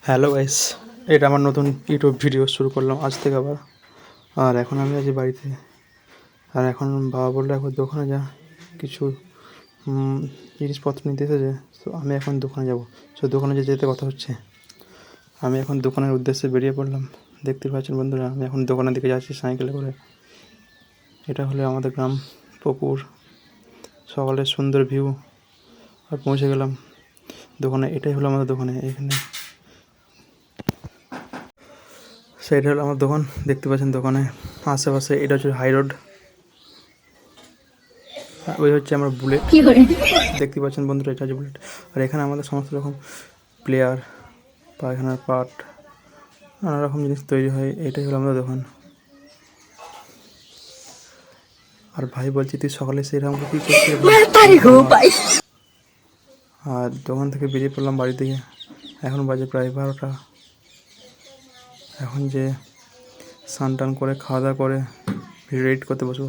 Hello guys, এটা আমার নতুন ইউটিউব ভিডিও শুরু করলাম আজ থেকে আবার। আর এখন আমি আছি বাড়িতে। আর এখন বাবা বললো একবার দোকানে যা, কিছু জিনিসপত্র নিতে এসেছে। তো আমি এখন দোকানে যাব। সো দোকানে যেতে কথা হচ্ছে। আমি এখন দোকানের উদ্দেশ্যে বেরিয়ে পড়লাম। দেখতে পাচ্ছেন বন্ধুরা, আমি এখন দোকানের দিকে যাচ্ছি সাইকেলে করে। এটা হলো আমাদের গ্রাম, পুকুর, সকালের সুন্দর ভিউ। আর পৌঁছে গেলাম দোকানে। এটাই হলো আমাদের দোকানে। এখানে সেইটা হলো আমার দোকান। দেখতে পাচ্ছেন দোকানে আশেপাশে এটা হচ্ছে হাই রোড, ওই হচ্ছে আমার বুলেট। দেখতে পাচ্ছেন বন্ধুরা, এটা হচ্ছে বুলেট। আর এখানে আমাদের সমস্ত রকম প্লেয়ার, পায়খানার পাট, নানা রকম জিনিস তৈরি হয়। এটাই হলো আমাদের দোকান। আর ভাই বলছি, তুই সকালে সেরকম কী করছিস? আর দোকান থেকে বেরিয়ে পড়লাম বাড়ি থেকে। এখন বাজে প্রায় 12টা। এখন যে স্নান টান করে খাওয়া দাওয়া করে ভিডিও এডিট করতে বসবো।